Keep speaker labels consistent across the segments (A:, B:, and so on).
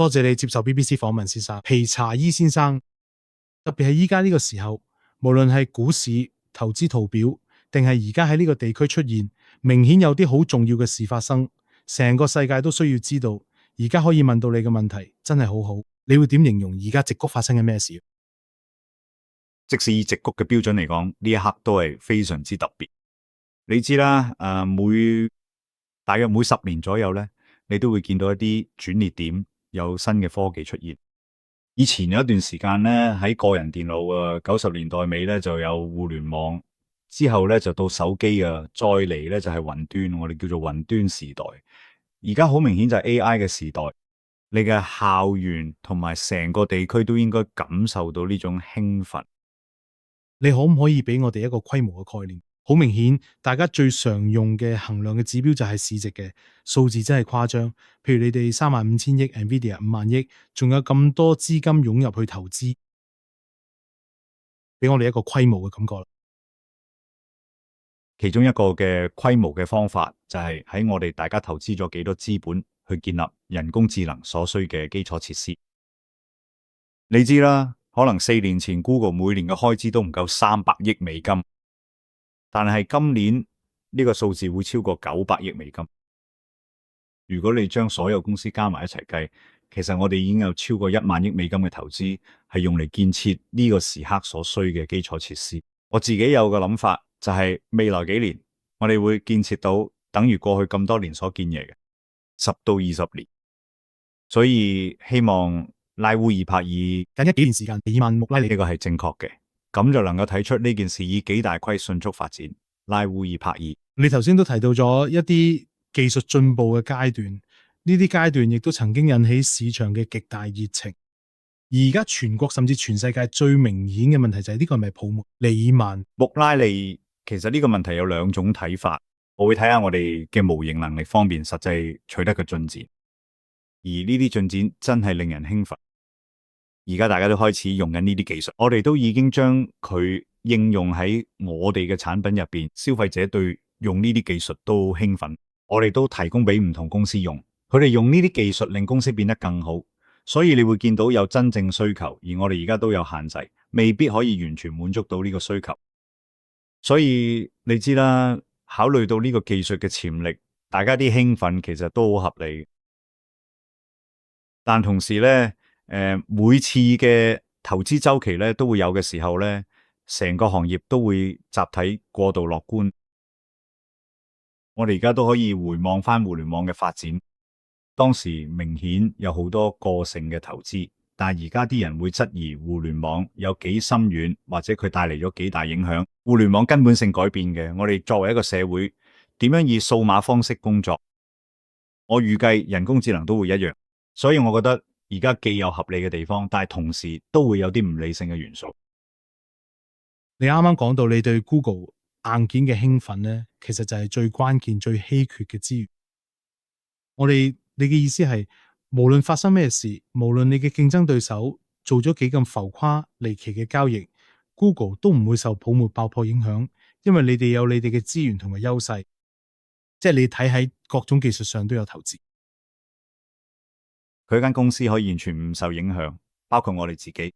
A: 多謝你接受 BBC 訪問，先生。皮查伊先生，特別係依家呢個時候，無論係股市、投資圖表，定係而家喺呢個地區出現，明顯有啲好重要嘅事發生，成個世界都需要知道。而家可以問到你嘅問題，真係好好。你會點形容而家矽谷發生緊咩事？
B: 即使以矽谷嘅標準嚟講，呢一刻都係非常之特別。你知啦，大約每10年左右咧，你都會見到一啲轉捩點，有新嘅科技出現。以前有一段時間咧，喺個人電腦啊，90年代尾咧就有互聯網，之後咧就到手機啊，再嚟咧就係雲端，我哋叫做雲端時代。而家好明顯就係 AI 嘅時代，你嘅校園同埋成個地區都應該感受到呢種興奮。
A: 你可唔可以俾我哋一個規模嘅概念？好明顯，大家最常用嘅衡量嘅指標就係市值嘅數字，真係誇張。譬如你哋35000億 ，NVIDIA 5萬億，仲有咁多資金湧入去投資，俾我哋一個規模嘅感覺。
B: 其中一個嘅規模嘅方法就係喺我哋大家投資咗幾多資本去建立人工智能所需嘅基礎設施。你知啦，可能4年前 Google 每年嘅開支都唔夠300億美金。但係今年呢個數字會超過900億美金。如果你將所有公司加埋一齊計，其實我哋已經有超過1萬億美金嘅投資係用嚟建設呢個時刻所需嘅基礎設施。我自己有個諗法，就係未來幾年我哋會建設到等於過去咁多年所建嘢嘅10到20年。所以希望拉烏爾帕爾
A: 近一幾年時間2萬穆拉利
B: 呢個係正確嘅。咁就能夠睇出呢件事以幾大規迅速發展。拉烏爾帕爾，
A: 你頭先都提到咗一啲技術進步嘅階段，呢啲階段亦都曾經引起市場嘅極大熱情。而家全國甚至全世界最明顯嘅問題就係呢個係咪泡沫？李曼
B: 穆拉利，其實呢個問題有2種睇法。我會睇下我哋嘅模型能力方面實際取得嘅進展，而呢啲進展真係令人興奮。而家大家都開始用緊呢啲技術，我哋都已經將佢應用喺我哋嘅產品入邊，消費者對用呢啲技術都興奮，我哋都提供俾唔同公司用，佢哋用呢啲技術令公司變得更好，所以你會見到有真正需求，而我哋而家都有限制，未必可以完全滿足到呢個需求。所以你知啦，考慮到呢個技術嘅潛力，大家啲興奮其實都好合理，但同時呢，每次嘅投資周期咧都會有嘅時候咧，成個行業都會集體過度樂觀。我哋而家都可以回望翻互聯網嘅發展，當時明顯有好多個性嘅投資，但係而家啲人會質疑互聯網有幾深遠，或者佢帶嚟咗幾大影響。互聯網根本性改變嘅，我哋作為一個社會，點樣以數碼方式工作？我預計人工智能都會一樣，所以我覺得而家既有合理嘅地方，但係同時都會有啲唔理性嘅元素。
A: 你啱啱講到你對 Google 硬件嘅興奮呢，其實就係最關鍵、最稀缺嘅資源。你嘅意思係，無論發生咩事，無論你嘅競爭對手做咗幾咁浮誇離奇嘅交易， Google 都唔會受泡沫爆破影響，因為你哋有你哋嘅資源同埋優勢，即係你睇喺各種技術上都有投資。
B: 佢間公司可以完全唔受影響，包括我哋自己。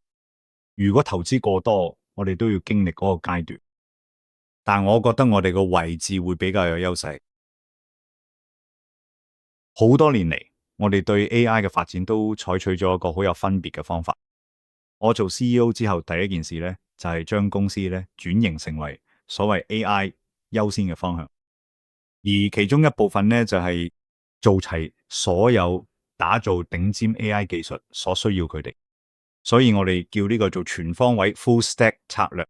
B: 如果投資過多，我哋都要經歷嗰個階段。但我覺得我哋個位置會比較有優勢。好多年嚟，我哋對 AI 嘅發展都採取咗一個好有分別嘅方法。我做 CEO 之後，第一件事咧就係將公司咧轉型成為所謂 AI 優先嘅方向，而其中一部分咧就係做齊所有打造頂尖 AI 技術所需要佢哋。所以我哋叫呢個做全方位 full stack 策略。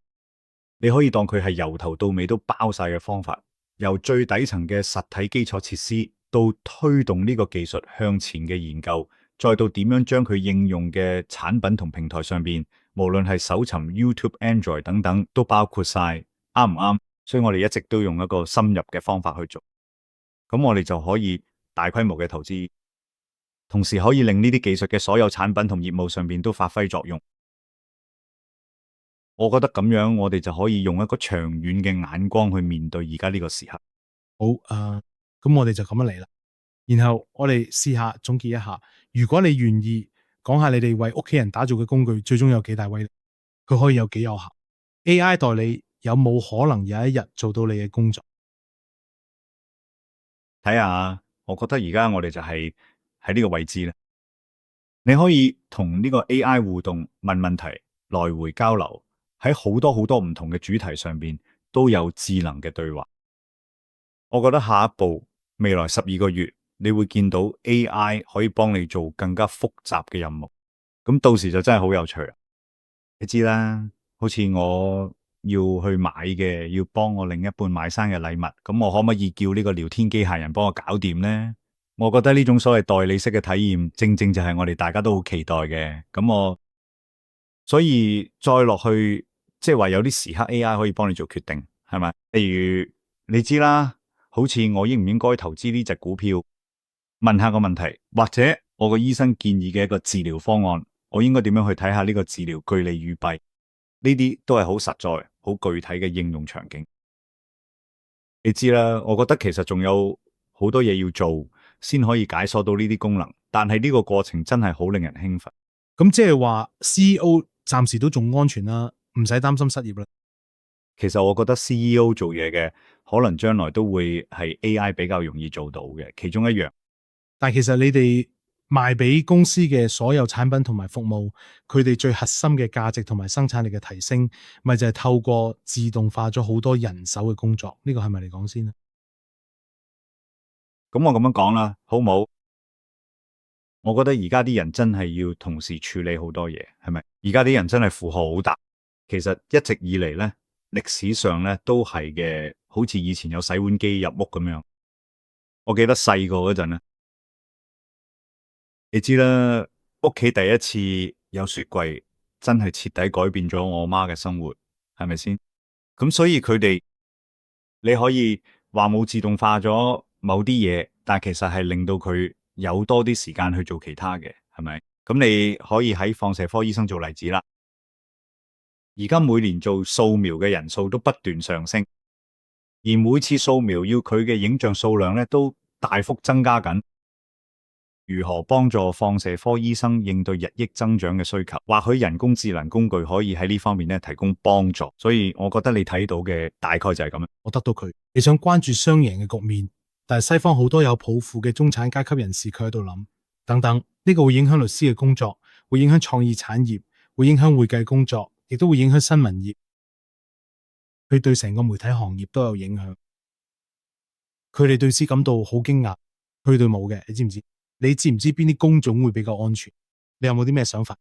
B: 你可以當佢係由頭到尾都包晒嘅方法，由最底層嘅實體基礎設施，到推動呢個技術向前嘅研究，再到點樣將佢應用嘅產品同平台上邊，無論係搜尋 YouTube、Android 等等，都包括晒，啱唔啱？所以我哋一直都用一個深入嘅方法去做，咁我哋就可以大規模嘅投資，同時可以令呢啲技術嘅所有產品同業務上邊都發揮作用。我覺得咁樣，我哋就可以用一個長遠嘅眼光去面對而家呢個時刻。
A: 好，咁我哋就咁樣嚟啦。然後我哋試下總結一下，如果你願意講下你哋為屋企人打造嘅工具最終有幾大威力，佢可以有幾有效 ？AI 代理有冇可能有一日做到你嘅工作？
B: 睇下，我覺得而家我哋就係喺呢個位置啦。你可以同呢個 AI 互動，問問題，來回交流，喺好多好多唔同嘅主題上邊都有智能嘅對話。我覺得下一步未來12個月，你會見到 AI 可以幫你做更加複雜嘅任務。咁到時就真係好有趣啦。你知啦，好似我要去買嘅，要幫我另一半買生日禮物，咁我可唔可以叫呢個聊天機械人幫我搞掂呢？我覺得呢種所謂代理式嘅體驗，正正就係我哋大家都好期待嘅。所以再落去，即係話有啲時刻 AI 可以幫你做決定，係咪？例如你知啦，好似我應唔應該投資呢隻股票？問下個問題，或者我個醫生建議嘅一個治療方案，我應該點樣去睇下呢個治療據利與弊？呢啲都係好實在、好具體嘅應用場景。你知啦，我覺得其實仲有好多嘢要做，先可以解鎖到呢啲功能。但係呢個過程真係好令人興奮。
A: 咁即係話 CEO 暫時都仲安全啦，唔使擔心失業啦。
B: 其實我覺得 CEO 做嘢嘅，可能將來都會係 AI 比較容易做到嘅其中一樣。
A: 但其實你哋賣俾公司嘅所有產品同埋服務，佢哋最核心嘅價值同埋生產力嘅提升，咪就係透過自動化咗好多人手嘅工作。呢個係咪嚟講先咧？
B: 咁我咁樣講啦，好唔好？我覺得而家啲人真係要同時處理好多嘢，係咪？而家啲人真係負荷好大。其實一直以嚟咧，歷史上咧都係嘅，好似以前有洗碗機入屋咁樣。我記得細個嗰陣咧，你知啦，屋企第一次有雪櫃，真係徹底改變咗我媽嘅生活，係咪先？咁所以佢哋，你可以話冇自動化咗某啲嘢，但其實係令到佢有多啲時間去做其他嘅，係咪？咁你可以喺放射科醫生做例子啦。而家每年做掃描嘅人數都不斷上升，而每次掃描要佢嘅影像數量咧都大幅增加緊。如何幫助放射科醫生應對日益增長嘅需求？或許人工智能工具可以喺呢方面咧提供幫助。所以我覺得你睇到嘅大概就係咁樣。
A: 我得到佢，你想關注雙贏嘅局面，但係西方好多有抱負嘅中產階級人士，佢喺度諗等等，呢個會影響律師嘅工作，會影響創意產業，會影響會計工作，亦都會影響新聞業，佢對成個媒體行業都有影響。佢哋對此感到好驚訝，佢哋冇嘅，你知唔知？你知唔知邊啲工種會比較安全？你有冇啲咩想法？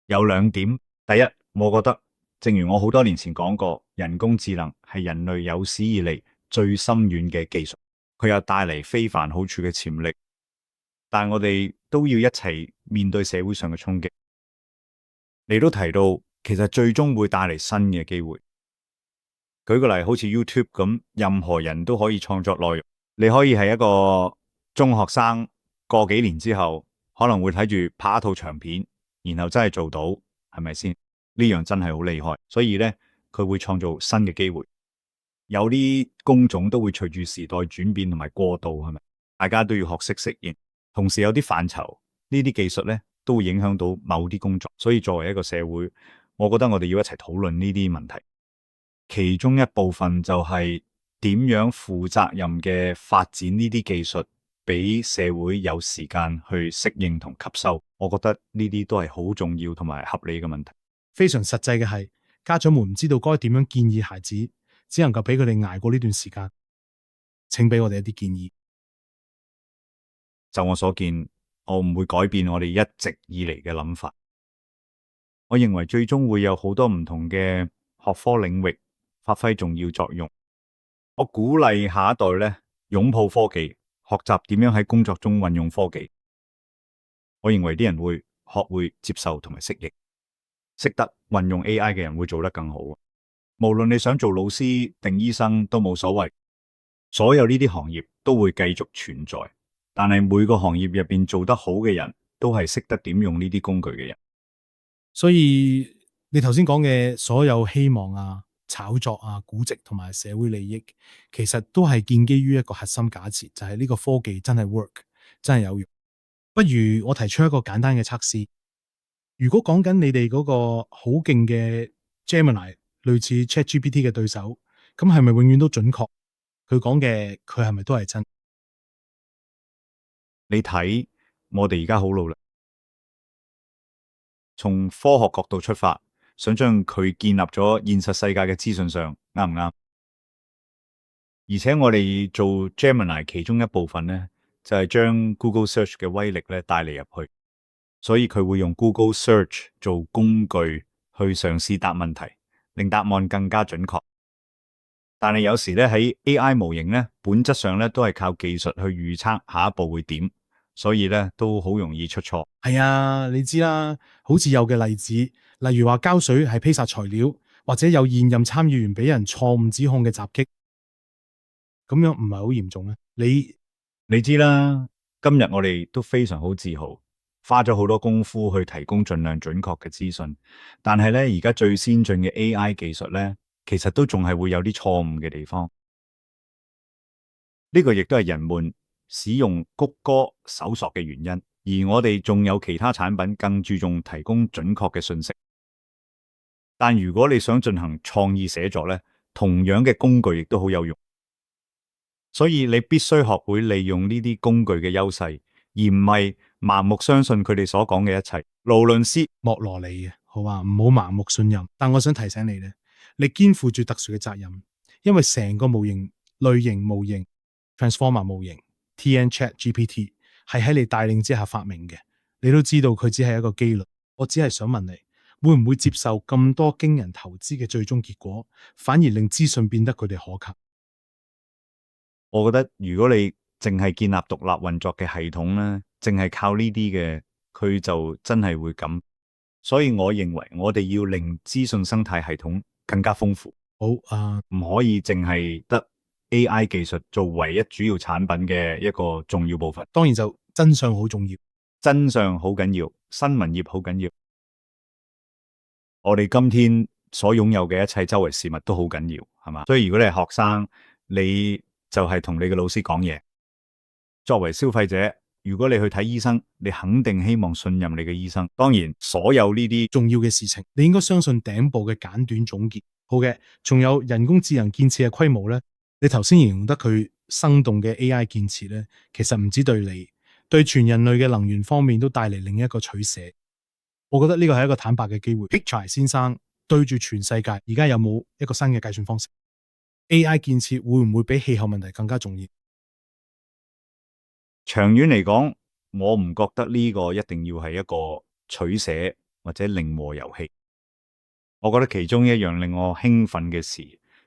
B: 有兩點，第一，我覺得正如我好多年前講過，人工智能係人類有史以嚟最深遠嘅技術，佢有帶嚟非凡好處嘅潛力，但我哋都要一齊面對社會上嘅衝擊。你都提到，其實最終會帶嚟新嘅機會。舉個例，好似 YouTube 咁，任何人都可以創作內容。你可以係一個中學生，過幾年之後可能會睇住拍一套長片，然後真係做到，係咪先？呢樣真係好厲害。所以咧，佢會創造新嘅機會。有啲工種都會隨住時代轉變同埋過渡，係咪？大家都要學識適應。同時有啲範疇，呢啲技術咧都會影響到某啲工作。所以作為一個社會，我覺得我哋要一齊討論呢啲問題。其中一部分就係點樣負責任嘅發展呢啲技術，俾社會有時間去適應同吸收。我覺得呢啲都係好重要同埋合理嘅問題。
A: 非常實際嘅係，家長們唔知道該點樣建議孩子，只能夠俾佢哋捱過呢段時間。請俾我哋一啲建議。
B: 就我所見，我唔會改變我哋一直以嚟嘅諗法。我認為最終會有好多唔同嘅學科領域發揮重要作用。我鼓勵下一代咧擁抱科技，學習點樣喺工作中運用科技。我認為啲人會學會接受同埋適應，識得運用 AI 嘅人會做得更好。無論你想做老師定醫生都冇所謂，所有呢啲行業都會繼續存在。但係每個行業入邊做得好嘅人都係識得點用呢啲工具嘅人。
A: 所以你頭先講嘅所有希望啊、炒作啊、估值同埋社會利益，其實都係建基於一個核心假設，就係呢個科技真係 work，真係有用。不如我提出一個簡單嘅測試。如果講緊你哋嗰個好勁嘅 Gemini，類似 ChatGPT 嘅對手，咁係咪永遠都準確？佢講嘅佢係咪都係真？
B: 你睇，我哋而家好努力，從科學角度出發，想將佢建立咗現實世界嘅資訊上，啱唔啱？而且我哋做 Gemini 其中一部分咧，就係將 Google Search 嘅威力咧帶嚟入去，所以佢會用 Google Search 做工具去嘗試答問題，令答案更加準確。但係有時咧喺 AI 模型咧，本質上咧都係靠技術去預測下一步會點，所以咧都好容易出錯。
A: 係啊，你知啦，好似有嘅例子，例如話膠水係披薩材料，或者有現任參議員俾人錯誤指控嘅襲擊，咁樣唔係好嚴重咩？
B: 你知啦，今日我哋都非常好自豪，花咗好多功夫去提供盡量準確嘅資訊。但係咧，而家最先進嘅 AI 技術咧，其實都仲係會有啲錯誤嘅地方。呢個亦都係人們使用谷歌搜索嘅原因。而我哋仲有其他產品更注重提供準確嘅信息。但如果你想進行創意寫作咧，同樣嘅工具亦都好有用。所以你必須學會利用呢啲工具嘅優勢，而唔係盲目相信佢哋所講嘅一切。勞倫斯
A: 莫羅尼嘅，好嘛，唔好盲目信任。但我想提醒你咧，你肩負住特殊嘅責任，因為成個模型類型模型 Transformer 模型 TN ChatGPT 係喺你帶領之下發明嘅。你都知道佢只係一個機率，我只係想問你，會唔會接受咁多驚人投資嘅最終結果，反而令資訊變得佢哋可靠？
B: 我覺得如果你淨係建立獨立運作嘅系統咧，淨係靠呢啲嘅，佢就真係會咁。所以我認為我哋要令資訊生態系統更加豐富。
A: 好啊，
B: 唔可以淨係得 AI 技術做唯一主要產品嘅一個重要部分。
A: 當然就真相好重要，
B: 真相好緊要，新聞業好緊要。我哋今天所擁有嘅一切周圍事物都好緊要，係嘛？所以如果你係學生，你就係同你嘅老師講嘢。作為消費者，如果你去睇醫生，你肯定希望信任你嘅醫生。當然，所有呢啲
A: 重要嘅事情，你應該相信頂部嘅簡短總結。好嘅，仲有人工智能建設嘅規模咧，你頭先形容得佢生動嘅 AI 建設咧，其實唔止對你，對全人類嘅能源方面都帶嚟另一個取捨。我覺得呢個係一個坦白嘅機會。Pichai 先生對住全世界，而家有冇一個新嘅計算方式？AI 建設會唔會比氣候問題更加重要？
B: 長遠嚟講，我唔覺得呢個一定要係一個取捨或者零和遊戲。我覺得其中一樣令我興奮嘅事，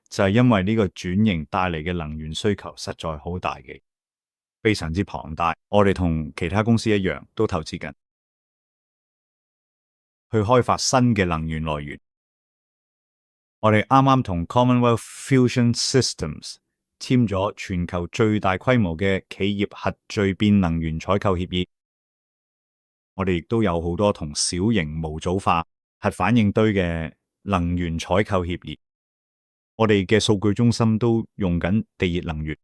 B: 就係因為呢個轉型帶嚟嘅能源需求實在好大嘅，非常之龐大。我哋同其他公司一樣，都投資緊去開發新嘅能源來源。我哋啱啱同 Commonwealth Fusion Systems 簽咗全球最大規模嘅企業核聚變能源採購協議。我哋亦都有好多同小型模組化核反應堆嘅能源採購協議。我哋嘅數據中心都用緊地熱能源。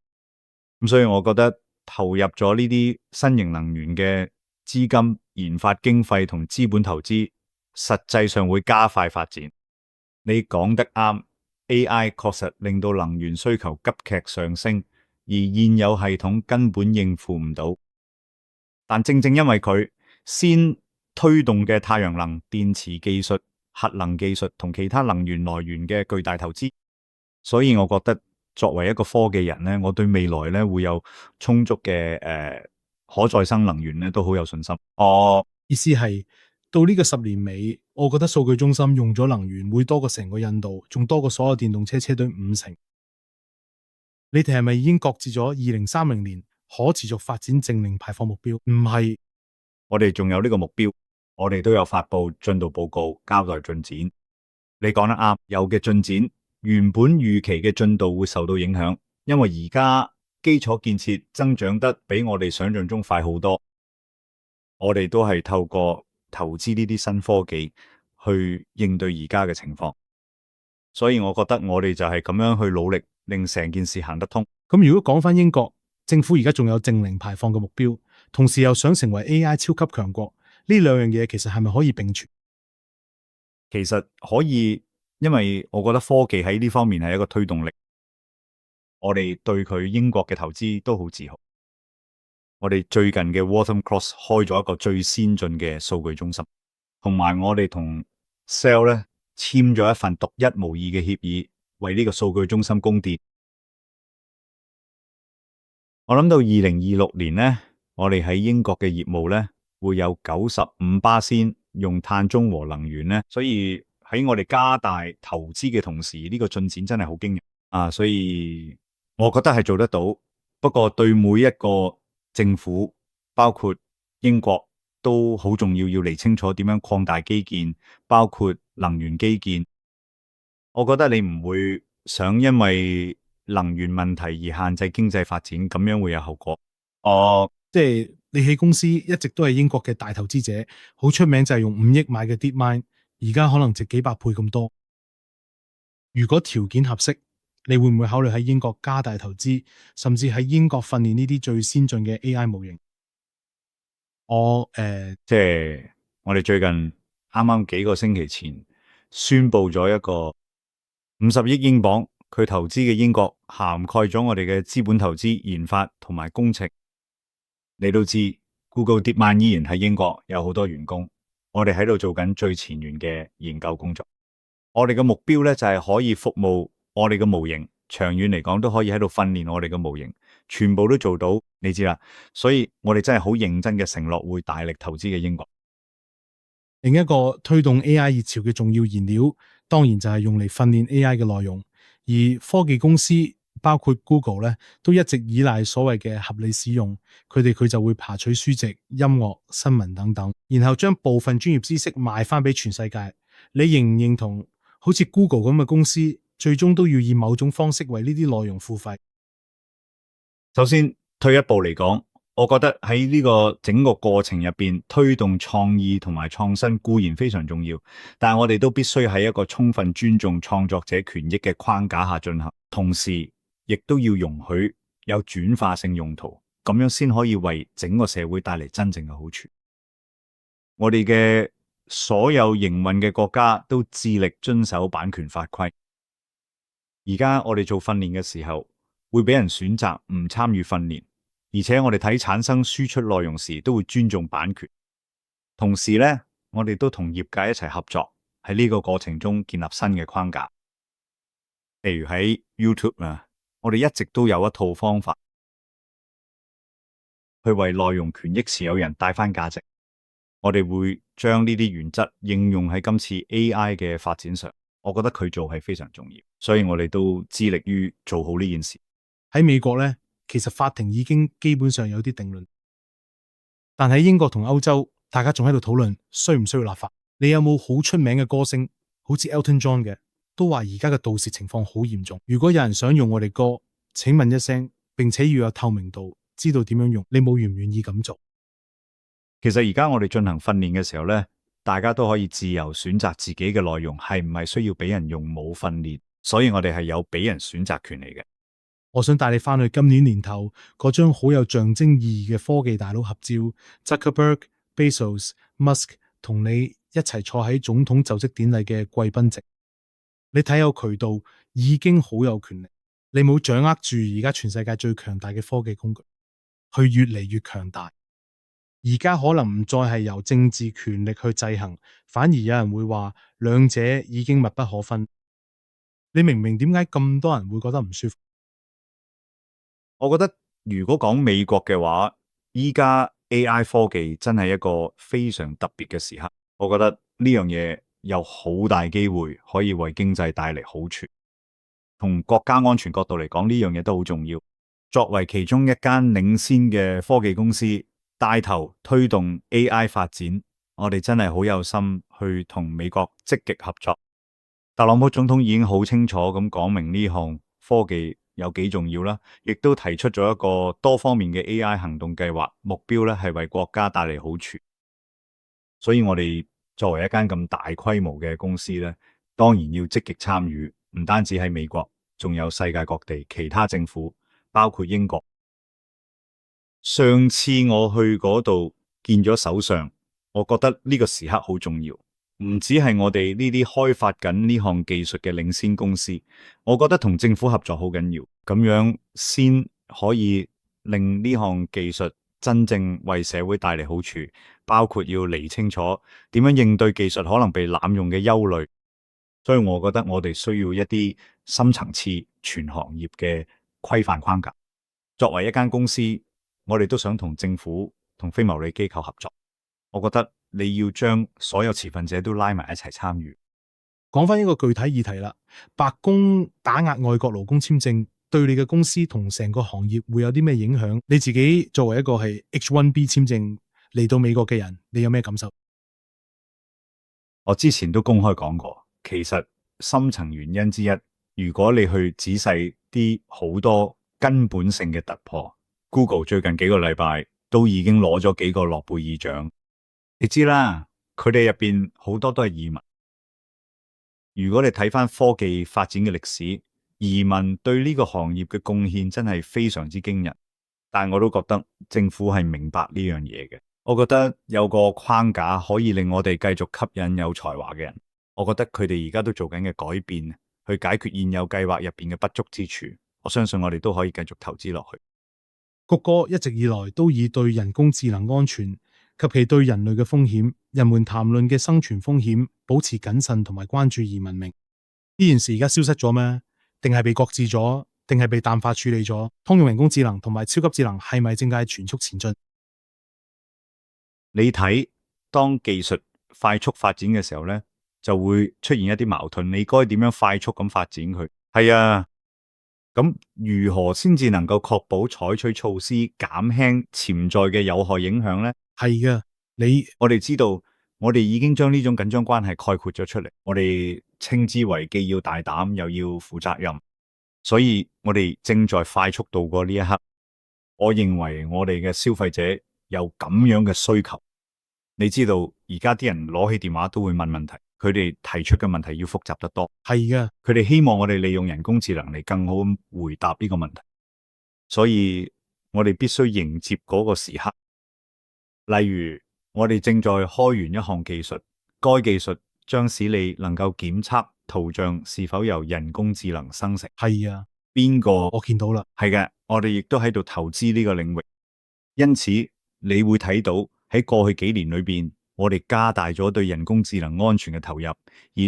B: 咁所以我覺得投入咗呢啲新型能源嘅資金、研發經費同資本投資，實際上會加快發展。你講得啱，AI 確實令到能源需求急劇上升，而現有系統根本應付唔到。但正正因為佢先推動嘅太陽能、電池技術、核能技術同其他能源來源嘅巨大投資，所以我覺得作為一個科技人咧，我對未來咧會有充足嘅可再生能源咧都好有信心。
A: 意思係到呢個10年尾，我覺得數據中心用咗能源會多過成個印度，仲多過所有電動車車隊50%。你哋係咪已經擱置咗2030年可持續發展淨零排放目標？唔係，
B: 我哋仲有呢個目標，我哋都有發布進度報告，交代進展。你講得啱，有嘅進展，原本預期嘅進度會受到影響，因為而家基礎建設增長得比我哋想象中快好多。我哋都係透過投資呢啲新科技去應對而家嘅情況，所以我覺得我哋就係咁樣去努力，令成件事行得通。
A: 咁如果講翻英國政府而家仲有淨零排放嘅目標，同時又想成為 AI 超級強國，呢兩樣嘢其實係咪可以並存？
B: 其實可以，因為我覺得科技喺呢方面係一個推動力。我哋對佢英國嘅投資都好自豪。我哋最近嘅 Waltham Cross 開咗一個最先進嘅數據中心，同埋我哋同 Cell 咧簽咗一份獨一無二嘅協議，為呢個數據中心供電。我諗到2026年呢，我哋喺英國嘅業務呢，會有95%用碳中和能源呢，所以喺我哋加大投資嘅同時，呢個進展真係好驚人啊！所以我覺得係做得到，不過對每一個政府，包括英國都好重要，要理清楚點樣擴大基建，包括能源基建。我覺得你唔會想因為能源問題而限制經濟發展，咁樣會有後果。
A: 即係你喺公司一直都係英國嘅大投資者，好出名就係用5億買嘅 DeepMind，而家可能值幾百倍咁多。如果條件合適，你會唔會考慮喺英國加大投資，甚至喺英國訓練呢啲最先進嘅 AI 模型？
B: 即係我哋最近啱啱幾個星期前宣布咗一個50億英鎊，佢投資嘅英國涵蓋咗我哋嘅資本投資、研發同埋工程。你都知 Google DeepMind 依然喺英國有好多員工，我哋喺度做緊最前沿嘅研究工作。我哋嘅目標咧就係可以服務我哋嘅模型，長遠嚟講都可以喺度訓練我哋嘅模型，全部都做到，你知啦。所以我哋真係好認真嘅承諾會大力投資嘅英國。
A: 另一個推動 AI 熱潮嘅重要燃料，當然就係用嚟訓練 AI 嘅內容。而科技公司包括 Google 咧，都一直依賴所謂嘅合理使用，佢就會爬取書籍、音樂、新聞等等，然後將部分專業知識賣翻俾全世界。你認唔認同好似 Google 咁嘅公司，最終都要以某種方式為呢啲內容付費？
B: 首先退一步嚟講，我覺得喺呢個整個過程入邊，推動創意同埋創新固然非常重要，但係我哋都必須喺一個充分尊重創作者權益嘅框架下進行，同時亦都要容許有轉化性用途，咁樣先可以為整個社會帶嚟真正嘅好處。我哋嘅所有營運嘅國家都致力遵守版權法規。而家我哋做訓練嘅時候，會俾人選擇唔參與訓練。而且我哋睇產生輸出內容時，都會尊重版權。同時咧，我哋都同業界一齊合作，喺呢個過程中建立新嘅框架。譬如喺 YouTube 啊，我哋一直都有一套方法去為內容權益持有人帶翻價值。我哋會將呢啲原則應用喺今次 AI 嘅發展上。我覺得佢做係非常重要，所以我哋都致力於做好呢件事。
A: 喺美國咧，其實法庭已經基本上有啲定論，但喺英國同歐洲，大家仲喺度討論需唔需要立法。你有冇好出名嘅歌星，好似 Elton John 嘅，都話而家嘅盜竊情況好嚴重。如果有人想用我哋歌，請問一聲，並且要有透明度，知道點樣用，你冇願唔願意咁做？
B: 其實而家我哋進行訓練嘅時候咧，大家都可以自由選擇自己嘅內容係唔係需要俾人用冇訓練，所以我哋係有俾人選擇權嚟嘅。
A: 我想帶你翻去今年年頭嗰張好有象徵意義嘅科技大佬合照 ，Zuckerberg、Bezos、Musk 同你一齊坐喺總統就職典禮嘅貴賓席。你睇有渠道已經好有權力，你冇掌握住而家全世界最強大嘅科技工具，佢越嚟越強大。而家可能唔再係由政治權力去制衡，反而有人會話兩者已經密不可分。你明唔明點解咁多人會覺得唔舒服？
B: 我覺得如果講美國嘅話，依家 AI 科技真係一個非常特別嘅時刻。我覺得呢樣嘢有好大機會可以為經濟帶嚟好處。從國家安全角度嚟講，呢樣嘢都好重要。作為其中一間領先嘅科技公司，帶頭推動 AI 發展，我哋真係好有心去同美國積極合作。特朗普總統已經好清楚咁講明呢項科技有幾重要啦，亦都提出咗一個多方面嘅 AI 行動計劃，目標咧係為國家帶嚟好處。所以我哋作為一間咁大規模嘅公司咧，當然要積極參與，唔單止喺美國，仲有世界各地其他政府，包括英國。上次我去嗰度見咗首相，我覺得呢個時刻好重要，唔止係我哋呢啲開發緊呢項技術嘅領先公司，我覺得同政府合作好緊要，咁樣先可以令呢項技術真正為社會帶嚟好處，包括要釐清楚點樣應對技術可能被濫用嘅憂慮。所以我覺得我哋需要一啲深層次全行業嘅規範框架。作為一間公司，我哋都想同政府同非牟利機構合作。我覺得你要將所有持份者都拉埋一齊參與。
A: 講翻一個具體議題啦，白宮打壓外國勞工簽證對你嘅公司同成個行業會有啲咩影響？你自己作為一個係 H1B 簽證嚟到美國嘅人，你有咩感受？
B: 我之前都公開講過，其實深層原因之一，如果你去仔細啲，好多根本性嘅突破。Google 最近幾個禮拜都已經攞咗幾個諾貝爾獎，你知啦，佢哋入邊好多都係移民。如果你睇翻科技發展嘅歷史，移民對呢個行業嘅貢獻真係非常之驚人。但我都覺得政府係明白呢樣嘢嘅。我覺得有個框架可以令我哋繼續吸引有才華嘅人。我覺得佢哋而家都做緊嘅改變，去解決現有計劃入邊嘅不足之處。我相信我哋都可以繼續投資落去。
A: 谷歌一直以來都以對人工智能安全及其對人類嘅風險、人們談論嘅生存風險，保持謹慎同埋關注而聞名。呢件事而家消失咗咩？定係被擱置咗？定係被淡化處理咗？通用人工智能同埋超級智能係咪正在全速前進？
B: 你睇，當技術快速發展嘅時候呢，就會出現一啲矛盾。你該點樣快速咁發展佢？係啊。咁如何先至能夠確保採取措施減輕潛在嘅有害影響呢？
A: 係嘅，
B: 我哋知道，我哋已經將呢種緊張關係概括咗出嚟，我哋稱之為既要大膽又要負責任。所以我哋正在快速度過呢一刻。我認為我哋嘅消費者有咁樣嘅需求。你知道而家啲人攞起電話都會問問題，佢哋提出嘅問題要複雜得多。
A: 係嘅，
B: 佢哋希望我哋利用人工智能嚟更好咁回答呢個問題。所以我哋必須迎接嗰個時刻。例如，我哋正在開源一項技術，該技術將使你能夠檢測圖像是否由人工智能生成。
A: 係啊，
B: 邊個？
A: 我見到啦。
B: 係嘅，我哋亦都喺度投資呢個領域。因此，你會睇到喺過去幾年裏邊，我哋加大咗對人工智能安全嘅投入，而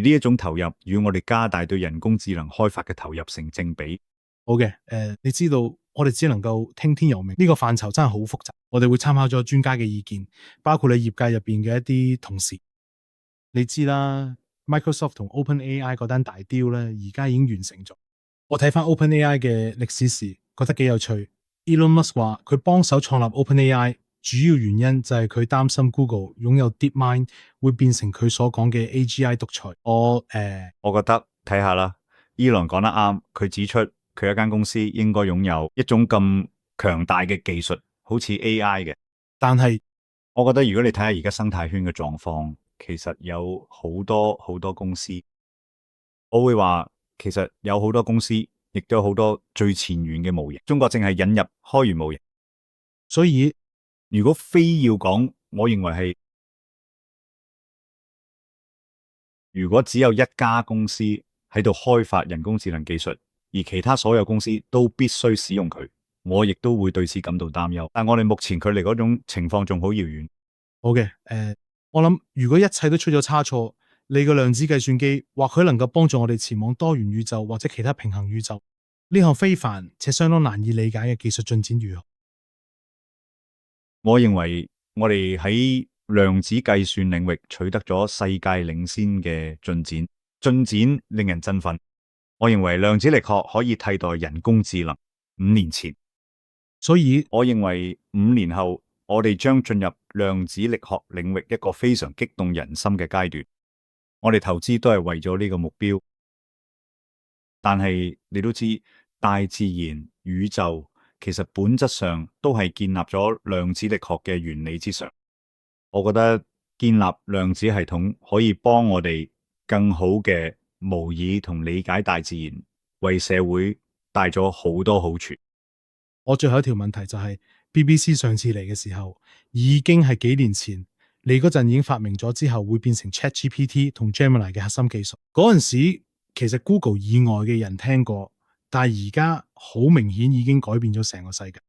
B: 呢一種投入與我哋加大對人工智能開發嘅投入成正比。
A: 好嘅，你知道我哋只能夠聽天由命，呢個範疇真係好複雜。我哋會參考咗專家嘅意見，包括你業界入邊嘅一啲同事。你知啦，Microsoft 同 OpenAI 嗰單大 deal 咧，而家已經完成咗。我睇翻 OpenAI 嘅歷史時，覺得幾有趣。Elon Musk 話佢幫手創立 OpenAI，主要原因就係佢擔心 Google 擁有 DeepMind 會變成佢所講嘅 AGI 獨裁。
B: 我覺得睇下啦，Elon 講得啱，佢指出佢一間公司應該擁有一種咁強大嘅技術，好似 AI 嘅。
A: 但係
B: 我覺得如果你睇下而家生態圈嘅狀況，其實有好多好多公司，我會話其實有好多公司，亦都有好多最前沿嘅模型。中國正係引入開源模型，
A: 所以
B: 如果非要講，我認為係如果只有一家公司喺度開發人工智能技術，而其他所有公司都必須使用佢，我亦都會對此感到擔憂。但我哋目前距離嗰種情況仲好遙遠。
A: 好嘅，我諗如果一切都出咗差錯，你個量子計算機或許能夠幫助我哋前往多元宇宙或者其他平衡宇宙。呢項非凡且相當難以理解嘅技術進展如何？
B: 我認為我哋喺量子計算領域取得咗世界領先嘅進展令人振奮。我認為量子力學可以替代人工智能。5年前，
A: 所以
B: 我認為5年後，我哋將進入量子力學領域一個非常激動人心嘅階段。我哋投資都係為咗呢個目標。但係你都知，大自然、宇宙其實本質上都係建立咗量子力學嘅原理之上。我覺得建立量子系統可以幫我哋更好嘅模擬同理解大自然，為社會帶咗好多好處。
A: 我最後一條問題就係 BBC 上次嚟嘅時候，已經係幾年前，你嗰陣已經發明咗之後會變成 ChatGPT 同 Gemini 嘅核心技術。嗰陣時其實 Google 以外嘅人聽過，但係而家好明顯已經改變咗成個世界。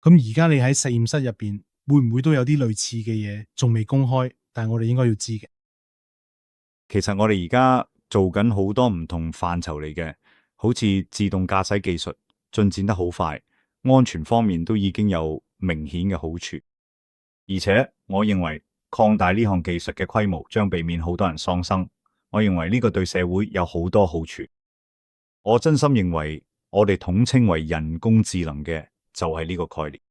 A: 咁而家你喺實驗室入邊，會唔會都有啲類似嘅嘢仲未公開？但係我哋應該要知嘅。
B: 其實我哋而家做緊好多唔同範疇嚟嘅，好似自動駕駛技術進展得好快，安全方面都已經有明顯嘅好處。而且我認為擴大呢項技術嘅規模將避免好多人喪生。我認為呢個對社會有好多好處。我真心認為我哋統稱為人工智能嘅就係呢個概念。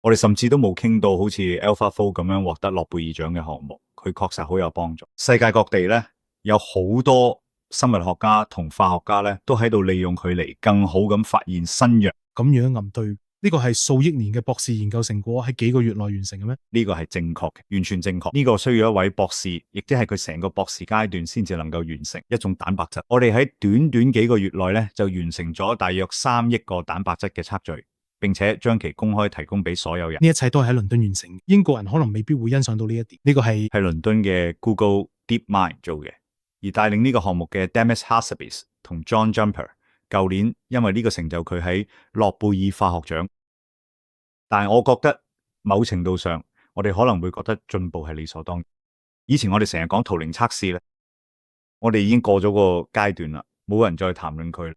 B: 我哋甚至都冇傾到好似 AlphaFold 咁樣獲得諾貝爾獎嘅項目，佢確實好有幫助。世界各地咧有好多生物學家同化學家咧都喺度利用佢嚟更好咁發現新藥。
A: 咁樣暗對呢個係數億年嘅博士研究成果喺幾個月內完成嘅咩？
B: 呢個係正確嘅，完全正確。呢個需要一位博士，亦即係佢成個博士階段先至能夠完成一種蛋白質。我哋喺短短幾個月內咧就完成咗大約3億個蛋白質嘅測序，並且將其公開提供俾所有人。
A: 呢一切都係喺倫敦完成，英國人可能未必會欣賞到呢一點。呢個係
B: 倫敦嘅 Google DeepMind 做嘅，而帶領呢個項目嘅 Demis Hassabis 同 John Jumper，舊年因為呢個成就佢喺諾貝爾化學獎。但係我覺得某程度上，我哋可能會覺得進步係理所當然。以前我哋成日講圖靈測試咧，我哋已經過咗個階段啦，冇人再談論佢。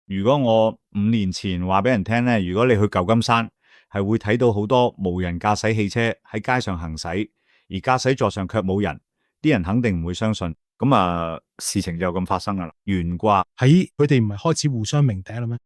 B: 如果我5年前話俾人聽咧，如果你去舊金山，係會睇到好多無人駕駛汽車喺街上行駛，而駕駛座上卻冇人，啲人肯定唔會相信。咁事情就咁發生噶啦。懸掛
A: 喺佢哋唔係開始互相鳴笛啦咩？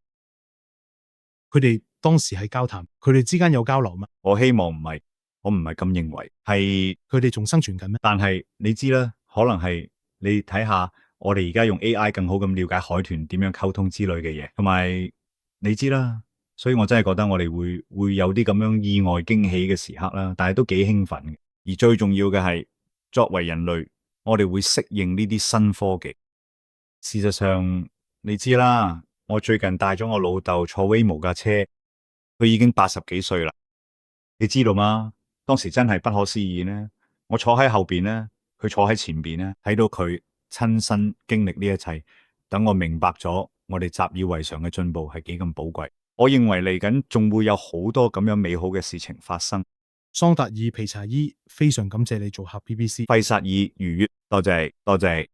A: 佢哋當時係交談，佢哋之間有交流咩？
B: 我希望唔係，我唔係咁認為，係
A: 佢哋仲生存緊咩？
B: 但係你知啦，可能係你睇下，我哋而家用 AI 更好咁了解海豚點樣溝通之類嘅嘢，同埋你知啦，所以我真係覺得我哋會有啲咁樣意外驚喜嘅時刻啦，但係都幾興奮嘅。而最重要嘅係，作為人類，我哋會適應呢啲新科技。事實上，你知啦，我最近帶咗我老豆坐 Waymo 架車，佢已經80幾歲啦。你知道嗎？當時真係不可思議呢。我坐喺後邊呢，佢坐喺前邊呢，睇到佢親身經歷呢一切，等我明白咗我哋習以為常嘅進步係幾咁寶貴。我認為嚟緊仲會有好多咁樣美好嘅事情發生。
A: 桑達爾皮查伊，非常感謝你做客 BBC。
B: 費薩爾愉悅，多謝。